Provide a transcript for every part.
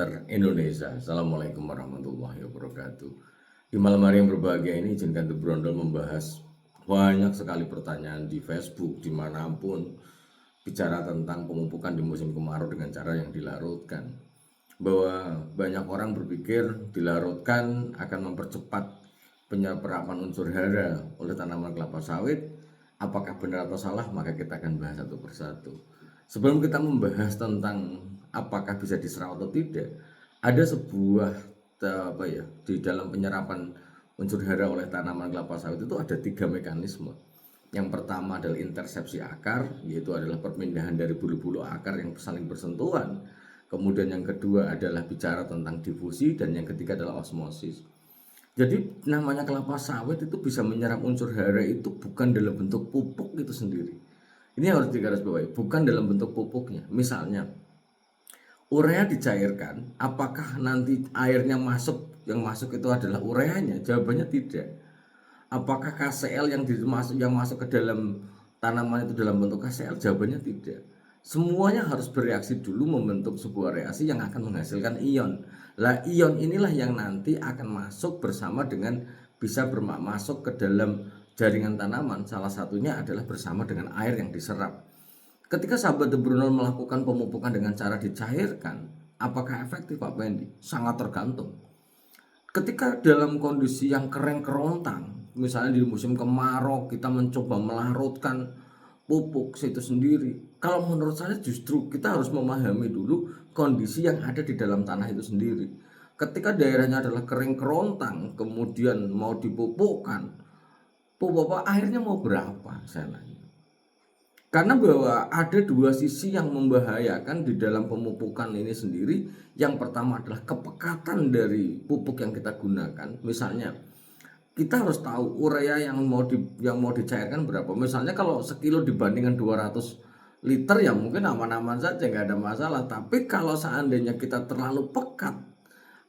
Podcaster Indonesia. Assalamualaikum warahmatullahi wabarakatuh. Di malam hari yang berbahagia ini izinkan The Brondol membahas banyak sekali pertanyaan di Facebook dimanapun, bicara tentang pemupukan di musim kemarau dengan cara yang dilarutkan. Bahwa banyak orang berpikir dilarutkan akan mempercepat penyerapan unsur hara oleh tanaman kelapa sawit. Apakah benar atau salah? Maka kita akan bahas satu persatu. Sebelum kita membahas tentang apakah bisa diserap atau tidak, ada sebuah di dalam penyerapan unsur hara oleh tanaman kelapa sawit itu ada 3 mekanisme. Yang pertama adalah intersepsi akar, yaitu adalah perpindahan dari bulu-bulu akar yang saling bersentuhan. Kemudian yang kedua adalah bicara tentang difusi, dan yang ketiga adalah osmosis. Jadi namanya kelapa sawit itu bisa menyerap unsur hara itu bukan dalam bentuk pupuk itu sendiri. Ini harus digarisbawahi, bukan dalam bentuk pupuknya. Misalnya, urea dicairkan, apakah nanti airnya masuk, yang masuk itu adalah ureanya? Jawabannya tidak. Apakah KCl yang masuk ke dalam tanaman itu dalam bentuk KCl? Jawabannya tidak. Semuanya harus bereaksi dulu membentuk sebuah reaksi yang akan menghasilkan ion. Lah ion inilah yang nanti akan masuk bersama dengan bisa masuk ke dalam jaringan tanaman. Salah satunya adalah bersama dengan air yang diserap. Ketika sahabat The Brunel melakukan pemupukan dengan cara dicairkan, apakah efektif Pak Pendi? Sangat tergantung. Ketika dalam kondisi yang kering kerontang, misalnya di musim kemarau kita mencoba melarutkan pupuk itu sendiri, kalau menurut saya justru kita harus memahami dulu kondisi yang ada di dalam tanah itu sendiri. Ketika daerahnya adalah kering kerontang, kemudian mau dipupukkan, airnya mau berapa saya nanya. Karena bahwa ada 2 sisi yang membahayakan di dalam pemupukan ini sendiri. Yang pertama adalah kepekatan dari pupuk yang kita gunakan. Misalnya kita harus tahu urea yang mau dicairkan berapa. Misalnya kalau sekilo dibandingkan 200 liter ya mungkin aman-aman saja, nggak ada masalah. Tapi kalau seandainya kita terlalu pekat,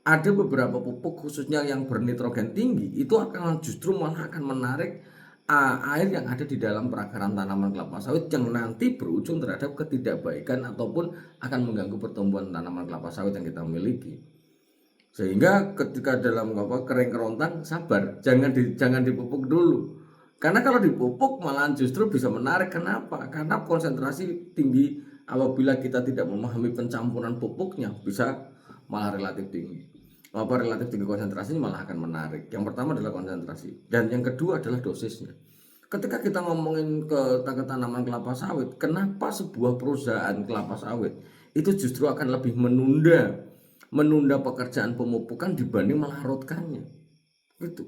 ada beberapa pupuk khususnya yang bernitrogen tinggi, itu akan justru malah akan menarik air yang ada di dalam perakaran tanaman kelapa sawit yang nanti berujung terhadap ketidakbaikan ataupun akan mengganggu pertumbuhan tanaman kelapa sawit yang kita miliki. Sehingga ketika dalam kering kerontang, sabar, jangan dipupuk dulu. Karena kalau dipupuk malahan justru bisa menarik. Kenapa? Karena konsentrasi tinggi apabila kita tidak memahami pencampuran pupuknya bisa malah relatif tinggi. Relatif tinggi konsentrasinya malah akan menarik. Yang pertama adalah konsentrasi, dan yang kedua adalah dosisnya. Ketika kita ngomongin ke tanaman kelapa sawit, kenapa sebuah perusahaan kelapa sawit itu justru akan lebih menunda pekerjaan pemupukan dibanding melarutkannya?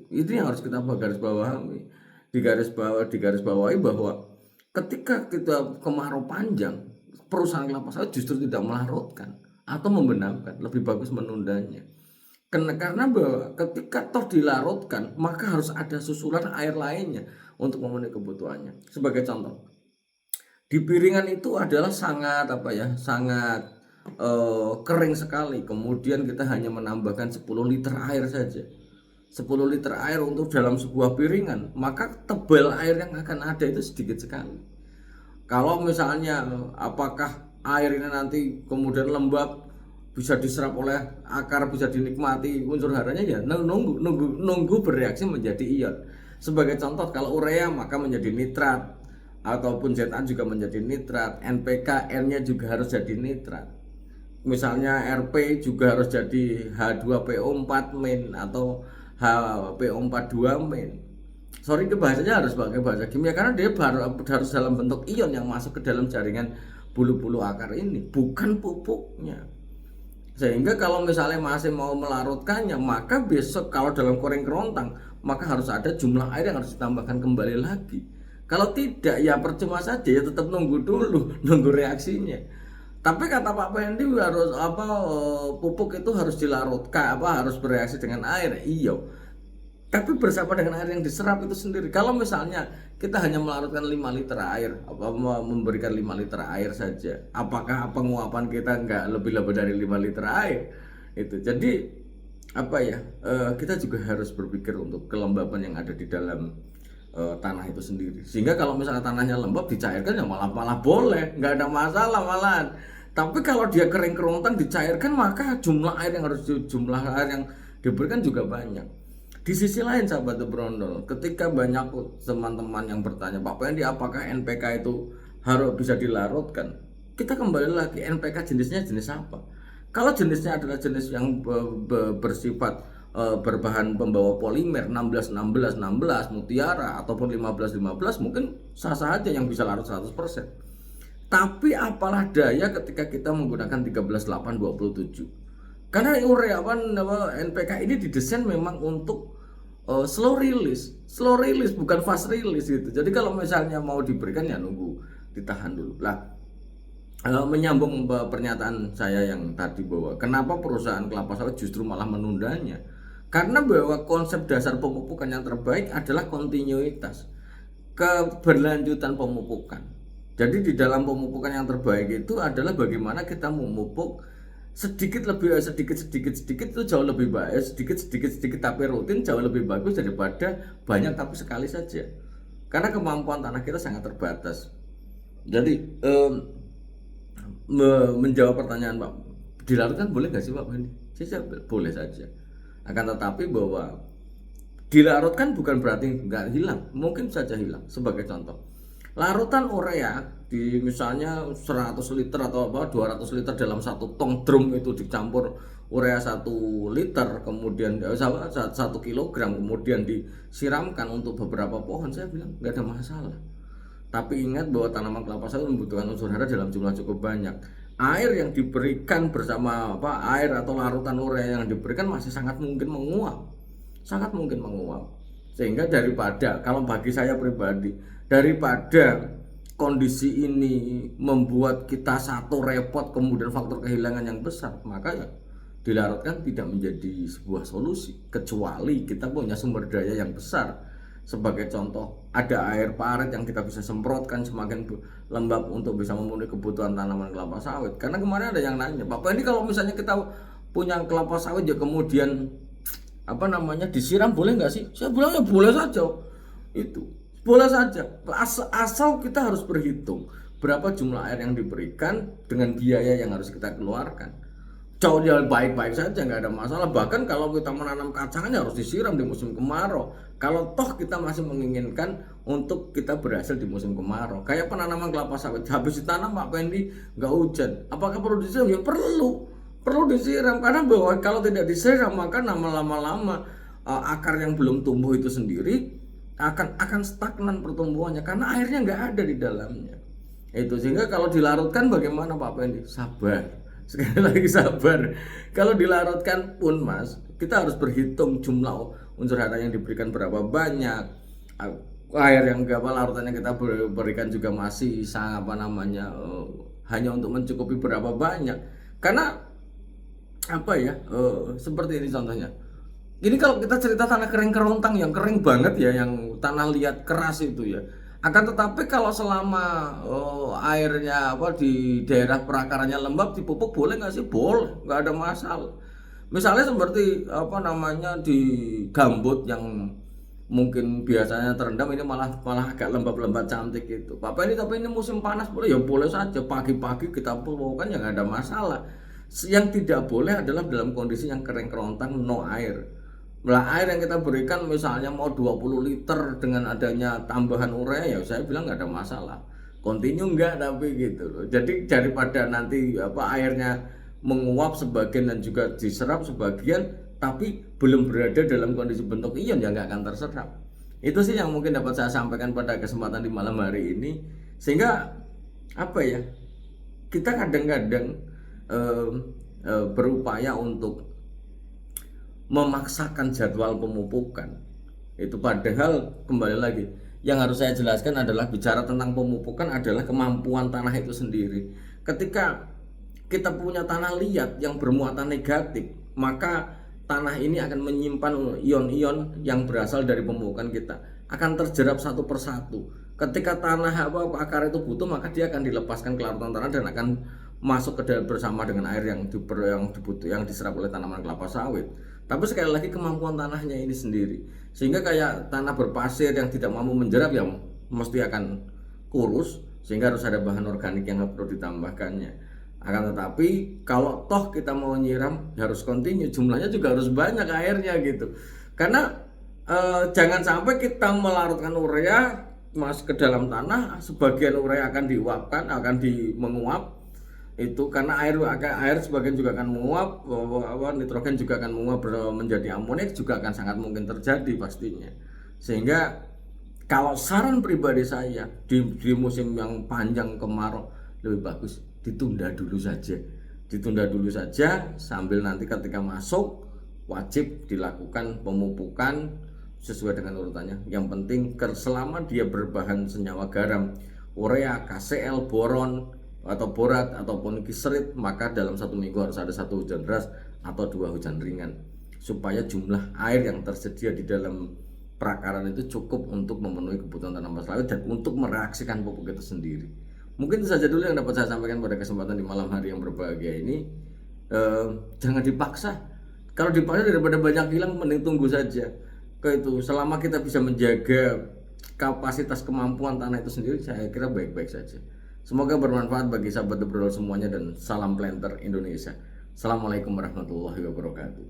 Itu yang harus kita digaris bawahi bahwa ketika kita kemarau panjang, perusahaan kelapa sawit justru tidak melarutkan atau membenamkan, lebih bagus menundanya. Karena bahwa ketika toh dilarutkan, maka harus ada susulan air lainnya untuk memenuhi kebutuhannya. Sebagai contoh, di piringan itu adalah sangat kering sekali. Kemudian kita hanya menambahkan 10 liter air saja. 10 liter air untuk dalam sebuah piringan, maka tebal air yang akan ada itu sedikit sekali. Kalau misalnya apakah air ini nanti kemudian lembab, bisa diserap oleh akar, bisa dinikmati unsur haranya, ya nunggu bereaksi menjadi ion. Sebagai contoh, kalau urea maka menjadi nitrat, ataupun Za juga menjadi nitrat, NPK, N-nya juga harus jadi nitrat. Misalnya Rp juga harus jadi H2PO4- atau HPO42-. Sorry, bahasanya harus pakai bahasa kimia karena dia harus dalam bentuk ion yang masuk ke dalam jaringan bulu-bulu akar ini, bukan pupuknya. Sehingga kalau misalnya masih mau melarutkannya, maka besok kalau dalam kering kerontang, maka harus ada jumlah air yang harus ditambahkan kembali lagi. Kalau tidak, ya percuma saja, ya tetap nunggu dulu, nunggu reaksinya. Tapi kata Pak Pendi harus pupuk itu harus dilarutkan, harus bereaksi dengan air. Iya. Tapi bersama dengan air yang diserap itu sendiri. Kalau misalnya kita hanya melarutkan 5 liter air, memberikan 5 liter air saja, apakah penguapan kita nggak lebih dari 5 liter air? Itu. Jadi kita juga harus berpikir untuk kelembaban yang ada di dalam tanah itu sendiri. Sehingga kalau misalnya tanahnya lembab dicairkan ya malah boleh, nggak ada masalah malahan. Tapi kalau dia kering kerontang dicairkan, maka jumlah air yang diberikan juga banyak. Di sisi lain sahabat The Brondol, ketika banyak teman-teman yang bertanya, Pak Pendi apakah NPK itu harus bisa dilarutkan? Kita kembali lagi, NPK jenisnya jenis apa? Kalau jenisnya adalah jenis yang bersifat berbahan pembawa polimer 16 mutiara ataupun 15 mungkin sah-sah aja yang bisa larut 100%. Tapi apalah daya ketika kita menggunakan 13 8 27. Karena urea NPK ini didesain memang untuk slow release bukan fast release gitu. Jadi kalau misalnya mau diberikan ya nunggu, ditahan dulu. Lah menyambung pernyataan saya yang tadi bahwa kenapa perusahaan kelapa sawit justru malah menundanya. Karena bahwa konsep dasar pemupukan yang terbaik adalah kontinuitas, keberlanjutan pemupukan. Jadi di dalam pemupukan yang terbaik itu adalah bagaimana kita memupuk sedikit itu jauh lebih baik, sedikit tapi rutin jauh lebih bagus daripada banyak tapi sekali saja. Karena kemampuan tanah kita sangat terbatas. Jadi menjawab pertanyaan Pak, dilarutkan boleh nggak sih Pak Bani? Saya boleh saja. Akan tetapi bahwa dilarutkan bukan berarti nggak hilang, mungkin saja hilang. Sebagai contoh, larutan urea di misalnya 100 liter atau 200 liter dalam satu tong drum itu dicampur urea 1 liter, kemudian 1 kilogram, kemudian disiramkan untuk beberapa pohon, saya bilang nggak ada masalah. Tapi ingat bahwa tanaman kelapa sawit membutuhkan unsur hara dalam jumlah cukup banyak. Air yang diberikan bersama air atau larutan urea yang diberikan masih sangat mungkin menguap, sehingga daripada, kalau bagi saya pribadi, daripada kondisi ini membuat kita satu repot kemudian faktor kehilangan yang besar, maka ya dilarutkan tidak menjadi sebuah solusi, kecuali kita punya sumber daya yang besar. Sebagai contoh, ada air parit yang kita bisa semprotkan semakin lembab untuk bisa memenuhi kebutuhan tanaman kelapa sawit. Karena kemarin ada yang nanya, Bapak ini kalau misalnya kita punya kelapa sawit ya kemudian disiram boleh nggak sih? Saya bilang ya boleh saja, itu boleh saja, asal kita harus berhitung berapa jumlah air yang diberikan dengan biaya yang harus kita keluarkan. Jauh baik-baik saja, nggak ada masalah. Bahkan kalau kita menanam kacang harus disiram di musim kemarau. Kalau toh kita masih menginginkan untuk kita berhasil di musim kemarau. Kayak penanaman kelapa sawit, habis ditanam Pak Pendi nggak hujan, apakah perlu disiram? Ya perlu disiram, karena bahwa kalau tidak disiram maka lama-lama akar yang belum tumbuh itu sendiri akan stagnan pertumbuhannya karena airnya nggak ada di dalamnya. Itu sehingga kalau dilarutkan bagaimana Pak Pendi? Sabar, sekali lagi sabar. Kalau dilarutkan pun Mas, kita harus berhitung jumlah unsur hara yang diberikan berapa banyak, air yang larutan yang kita berikan juga masih hanya untuk mencukupi berapa banyak. Karena seperti ini contohnya. Ini kalau kita cerita tanah kering kerontang yang kering banget ya, yang tanah liat keras itu ya. Akan tetapi kalau selama airnya di daerah perakarannya lembab dipupuk boleh nggak sih? Boleh, nggak ada masalah. Misalnya seperti di gambut yang mungkin biasanya terendam, ini malah agak lembab-lembab cantik gitu. Bapak ini tapi ini musim panas boleh? Ya boleh saja, pagi-pagi kita pupukkan ya nggak ada masalah. Yang tidak boleh adalah dalam kondisi yang kering kerontang, no air. Air yang kita berikan misalnya mau 20 liter dengan adanya tambahan urea, ya saya bilang nggak ada masalah. Kontinu enggak, tapi gitu loh. Jadi daripada nanti airnya menguap sebagian dan juga diserap sebagian, tapi belum berada dalam kondisi bentuk ion, ya nggak akan terserap. Itu sih yang mungkin dapat saya sampaikan pada kesempatan di malam hari ini. Sehingga kita kadang-kadang berupaya untuk memaksakan jadwal pemupukan itu, padahal kembali lagi yang harus saya jelaskan adalah bicara tentang pemupukan adalah kemampuan tanah itu sendiri. Ketika kita punya tanah liat yang bermuatan negatif, maka tanah ini akan menyimpan ion-ion yang berasal dari pemupukan kita, akan terjerap satu persatu. Ketika tanah akar itu butuh, maka dia akan dilepaskan ke larutan tanah dan akan masuk ke dalam bersama dengan air yang diserap oleh tanaman kelapa sawit. Tapi sekali lagi kemampuan tanahnya ini sendiri, sehingga kayak tanah berpasir yang tidak mampu menjerap ya mesti akan kurus, sehingga harus ada bahan organik yang perlu ditambahkannya. Akan tetapi kalau toh kita mau nyiram ya harus continue, jumlahnya juga harus banyak airnya gitu. Karena jangan sampai kita melarutkan urea mas ke dalam tanah, sebagian urea akan diuapkan, menguap itu karena air sebagian juga akan menguap, nitrogen juga akan menguap menjadi amonia, juga akan sangat mungkin terjadi pastinya. Sehingga kalau saran pribadi saya di musim yang panjang kemarau lebih bagus ditunda dulu saja sambil nanti ketika masuk wajib dilakukan pemupukan sesuai dengan urutannya. Yang penting selama dia berbahan senyawa garam, urea, KCl, boron atau borat ataupun kiserit, maka dalam 1 minggu harus ada 1 hujan deras atau 2 hujan ringan supaya jumlah air yang tersedia di dalam perakaran itu cukup untuk memenuhi kebutuhan tanaman sawit dan untuk mereaksikan pupuk itu sendiri. Mungkin itu saja dulu yang dapat saya sampaikan pada kesempatan di malam hari yang berbahagia ini. Jangan dipaksa. Kalau dipaksa daripada banyak hilang, mending tunggu saja. Selama kita bisa menjaga kapasitas kemampuan tanah itu sendiri, saya kira baik-baik saja. Semoga bermanfaat bagi sahabat The Brondol semuanya dan salam planter Indonesia. Assalamualaikum warahmatullahi wabarakatuh.